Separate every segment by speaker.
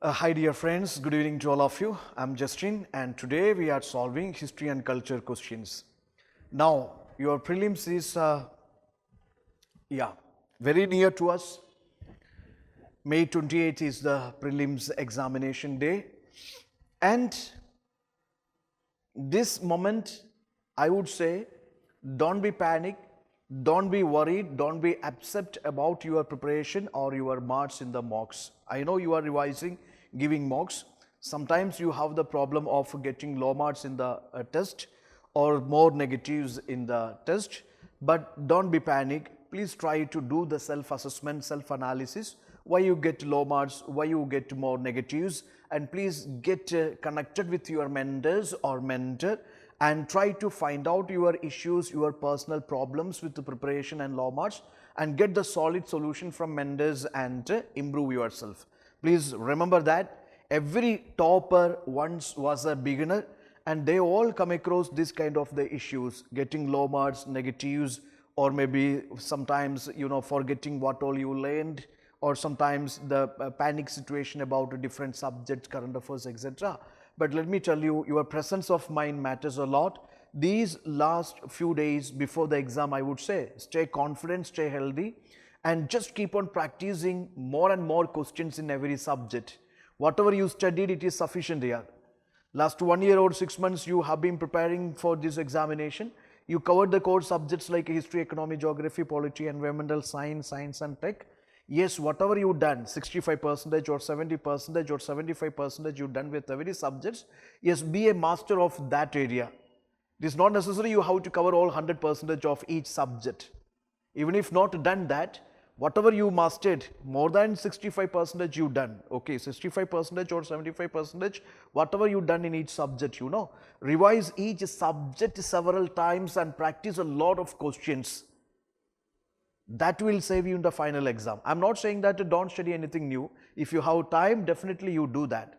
Speaker 1: Hi dear friends, good evening to all of you. I'm Justin and today we are solving history and culture questions. Now your prelims is very near to us. May 28th is the prelims examination day, and this moment I would say don't be panic, don't be worried, don't be upset about your preparation or your marks in the mocks. I know you are revising, giving mocks. Sometimes you have the problem of getting low marks in the test or more negatives in the test, but don't be panic. Please try to do the self-assessment, self-analysis, why you get low marks, why you get more negatives, and please get connected with your mentors or mentor and try to find out your issues, your personal problems with the preparation and low marks, and get the solid solution from mentors and improve yourself. Please remember that every topper once was a beginner and they all come across this kind of the issues, getting low marks, negatives, or maybe sometimes forgetting what all you learned, or sometimes the panic situation about different subjects, current affairs, etc. But let me tell you, your presence of mind matters a lot. These last few days before the exam, I would say, stay confident, stay healthy, and just keep on practicing more and more questions in every subject. Whatever you studied, it is sufficient here. Last 1 year or 6 months, you have been preparing for this examination. You covered the core subjects like history, economy, geography, polity, environmental science, science and tech. Yes, whatever you done, 65% or 70% or 75% you done with every subjects, yes, be a master of that area. It is not necessary you have to cover all 100% of each subject. Even if not done that, whatever you mastered, more than 65% you done, okay, 65% or 75%, whatever you done in each subject, revise each subject several times and practice a lot of questions. That will save you in the final exam. I'm not saying that don't study anything new. If you have time, definitely you do that.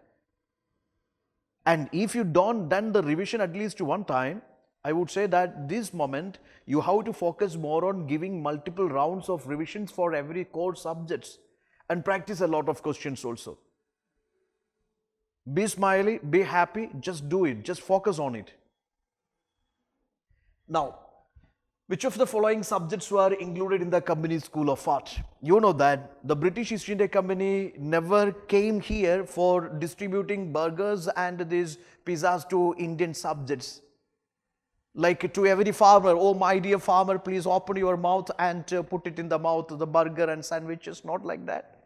Speaker 1: And if you don't done the revision at least one time, I would say that this moment you have to focus more on giving multiple rounds of revisions for every core subjects and practice a lot of questions also. Be smiley, be happy, just do it, just focus on it. Now, which of the following subjects were included in the company School of Art? You know that the British East India Company never came here for distributing burgers and these pizzas to Indian subjects. Like to every farmer, oh my dear farmer, please open your mouth and put it in the mouth, the burger and sandwiches, not like that.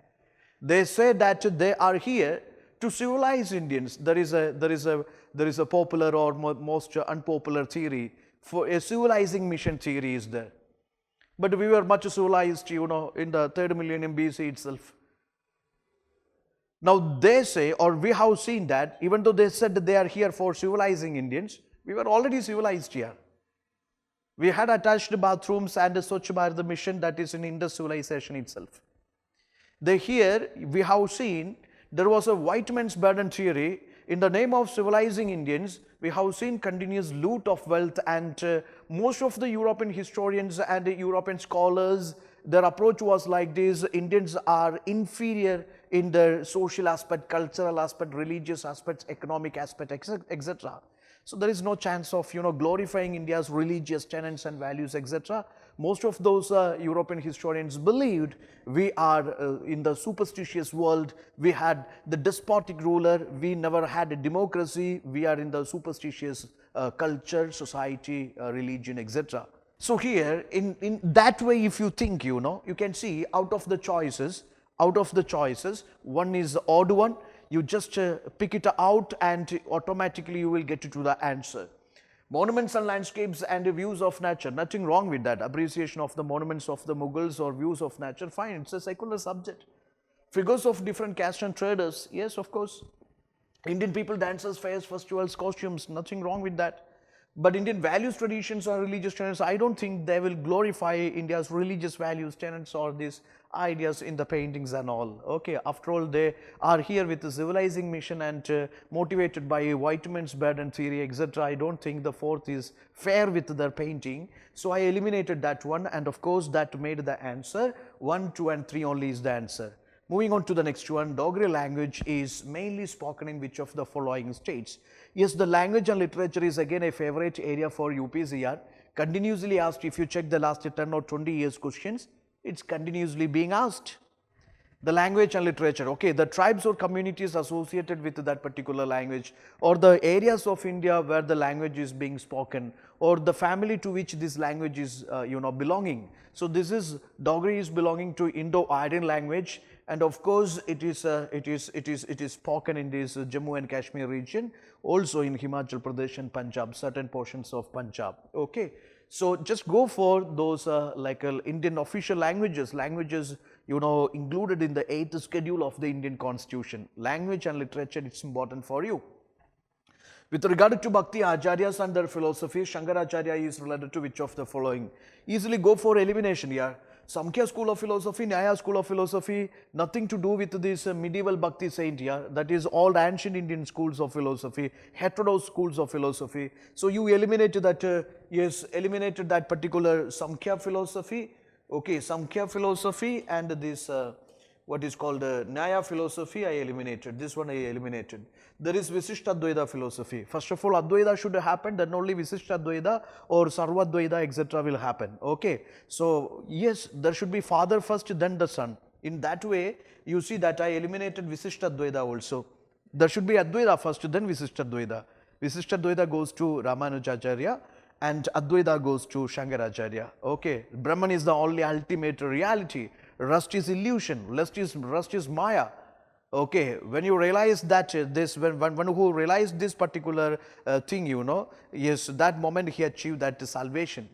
Speaker 1: They say that they are here to civilize Indians. There is a popular or most unpopular theory. For a civilizing mission theory is there. But we were much civilized, in the 3rd millennium BC itself. Now they say, or we have seen that, even though they said that they are here for civilizing Indians, we were already civilized here. We had attached bathrooms and a Swachh Bharat mission, that is in Indus civilization itself. Here we have seen there was a white man's burden theory. In the name of civilizing Indians, we have seen continuous loot of wealth, and most of the European historians and European scholars, their approach was like this: Indians are inferior in their social aspect, cultural aspect, religious aspects, economic aspect, etc. So there is no chance of glorifying India's religious tenets and values, etc. Most of those European historians believed we are in the superstitious world. We had the despotic ruler. We never had a democracy. We are in the superstitious culture, society, religion, etc. So here, in that way, if you think, you can see out of the choices, one is the odd one. You just pick it out and automatically you will get to the answer. Monuments and landscapes and views of nature, nothing wrong with that. Appreciation of the monuments of the Mughals or views of nature, fine, it's a secular subject. Figures of different caste and traders, yes, of course. Indian people, dances, fairs, festivals, costumes, nothing wrong with that. But Indian values, traditions or religious tenets, I don't think they will glorify India's religious values, tenets or these ideas in the paintings and all. Okay, after all, they are here with the civilizing mission and motivated by white man's burden theory, etc. I don't think the fourth is fair with their painting. So I eliminated that one, and of course that made the answer. 1, 2 and 3 only is the answer. Moving on to the next one, Dogri language is mainly spoken in which of the following states? Yes, the language and literature is again a favorite area for UPSC. Continuously asked. If you check the last 10 or 20 years questions, it's continuously being asked. The language and literature, okay, the tribes or communities associated with that particular language, or the areas of India where the language is being spoken, or the family to which this language is belonging. So this is, Dogri is belonging to Indo-Aryan language, and of course it is spoken in this Jammu and Kashmir region, also in Himachal Pradesh and Punjab, certain portions of Punjab. Okay, so just go for those Indian official languages included in the 8th schedule of the Indian Constitution. Language and literature, it's important for you. With regard to Bhakti Acharyas and their philosophy, Shankaracharya is related to which of the following? Easily go for elimination here. Samkhya school of philosophy, Nyaya school of philosophy, nothing to do with this medieval Bhakti saint here. That is all ancient Indian schools of philosophy, heterodox schools of philosophy. So you eliminated that, eliminated that particular Samkhya philosophy. Okay, Samkhya philosophy and this what is called Nyaya philosophy I eliminated. This one I eliminated. There is Visishtadvaita philosophy. First of all, Advaita should happen, then only Visishtadvaita or Sarvadvaita etc. will happen. Okay, so yes, there should be father first, then the son. In that way, you see that I eliminated Visishtadvaita also. There should be Advaita first, then Visishtadvaita. Visishtadvaita goes to Ramanujacharya, and Advaita goes to Shankaracharya. Okay, Brahman is the only ultimate reality. Rust is illusion. Rust is Maya. Okay, when you realize that when who realized this particular thing, yes, that moment he achieved that salvation.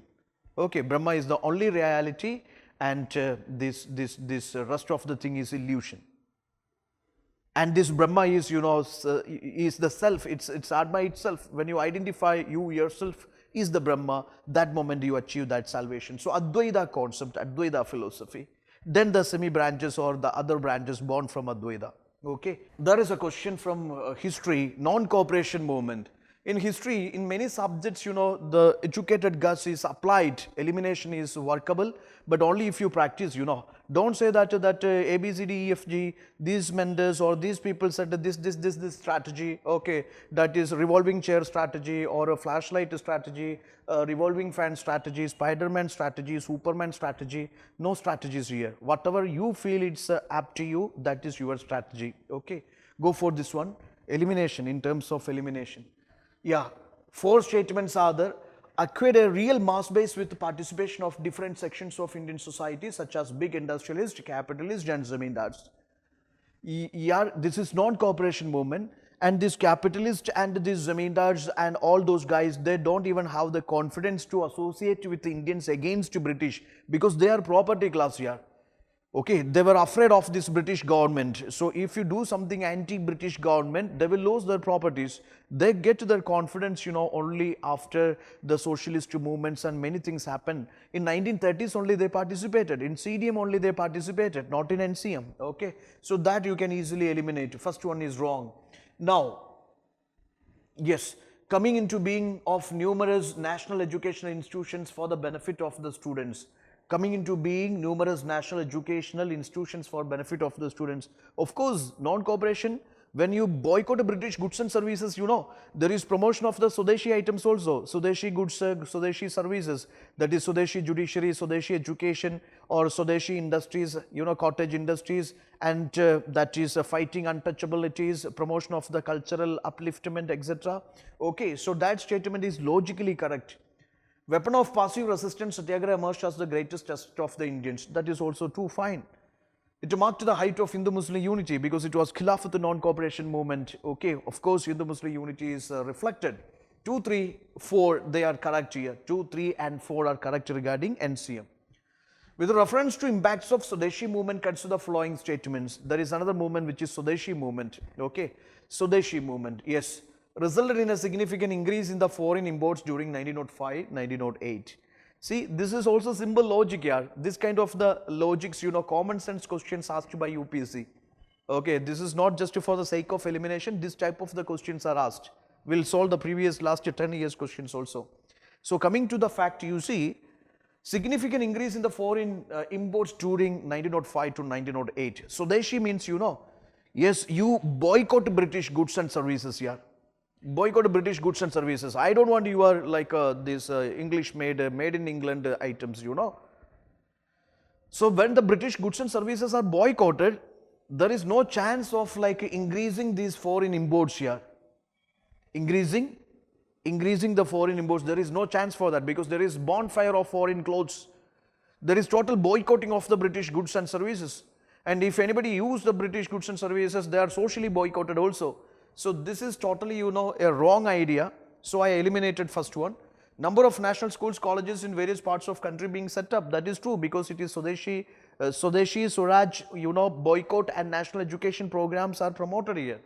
Speaker 1: Okay, Brahma is the only reality, and this rest of the thing is illusion. And this Brahma is, is the self. It's Atma itself. When you identify you yourself is the Brahma, that moment you achieve that salvation. So Advaita concept, Advaita philosophy. Then the semi-branches or the other branches born from Advaita. Okay. There is a question from history, non-cooperation movement. In history, in many subjects, the educated guess is applied, elimination is workable, but only if you practice, Don't say that A, B, C, D, E, F, G, these mentors or these people said this strategy, okay, that is revolving chair strategy or a flashlight strategy, revolving fan strategy, Spider-Man strategy, Superman strategy, no strategies here. Whatever you feel it's apt to you, that is your strategy, okay. Go for this one, elimination, in terms of elimination. Yeah, 4 statements are there. Acquired a real mass base with the participation of different sections of Indian society such as big industrialists, capitalists and zamindars. Yeah, this is non-cooperation movement, and this capitalist and these zamindars and all those guys, they don't even have the confidence to associate with the Indians against British because they are property class here. Okay, they were afraid of this British government. So if you do something anti-British government, they will lose their properties. They get their confidence, only after the socialist movements and many things happen. In 1930s only they participated. In CDM only they participated, not in NCM. Okay, so that you can easily eliminate. First one is wrong. Now, yes, coming into being of numerous national educational institutions for the benefit of the students. Coming into being numerous national educational institutions for benefit of the students. Of course, non-cooperation, when you boycott British goods and services, there is promotion of the Swadeshi items also, Swadeshi goods, Swadeshi services, that is Swadeshi judiciary, Swadeshi education or Swadeshi industries, cottage industries, and that is fighting untouchabilities, promotion of the cultural upliftment, etc. Okay, so that statement is logically correct. Weapon of passive resistance Satyagraha emerged as the greatest test of the Indians. That is also too fine. It marked the height of Hindu-Muslim unity because it was Khilafat non-cooperation movement. Okay, of course, Hindu-Muslim unity is reflected. 2, 3, 4, they are correct here. 2, 3 and 4 are correct regarding NCM. With reference to impacts of Swadeshi movement, consider the following statements. There is another movement which is Swadeshi movement. Okay, Swadeshi movement, yes. Resulted in a significant increase in the foreign imports during 1905, 1908. See, this is also simple logic here. This kind of the logics, common sense questions asked by UPSC. Okay, this is not just for the sake of elimination. This type of the questions are asked. We'll solve the previous last 10 years questions also. So coming to the fact, you see, Significant increase in the foreign imports during 1905 to 1908. Swadeshi means, yes, you boycott British goods and services here. Boycott British goods and services. I don't want your like this English made in England items, So when the British goods and services are boycotted, there is no chance of like increasing these foreign imports here. Increasing the foreign imports, there is no chance for that because there is bonfire of foreign clothes. There is total boycotting of the British goods and services. And if anybody use the British goods and services, they are socially boycotted also. So this is totally, a wrong idea. So I eliminated first one. Number of national schools, colleges in various parts of country being set up. That is true because it is Swadeshi, Swaraj, boycott and national education programs are promoted here.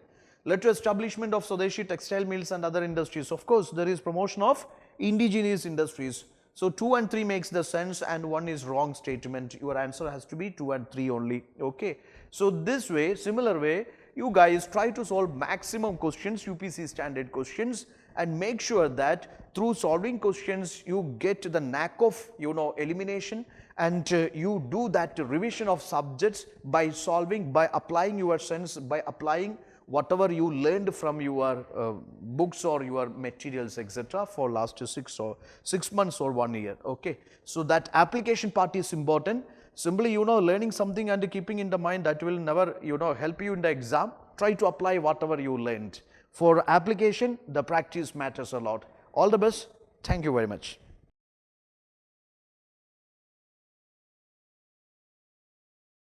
Speaker 1: Led to establishment of Swadeshi textile mills and other industries. Of course, there is promotion of indigenous industries. So 2 and 3 makes the sense and 1 is wrong statement. Your answer has to be 2 and 3 only. Okay. So this way, similar way, you guys try to solve maximum questions, UPC standard questions, and make sure that through solving questions you get the knack of elimination, and you do that revision of subjects by solving, by applying your sense, by applying whatever you learned from your books or your materials, etc. for last 6 months or 1 year. Okay. So that application part is important. Simply, learning something and keeping in the mind, that will never, help you in the exam. Try to apply whatever you learned. For application, the practice matters a lot. All the best. Thank you very much.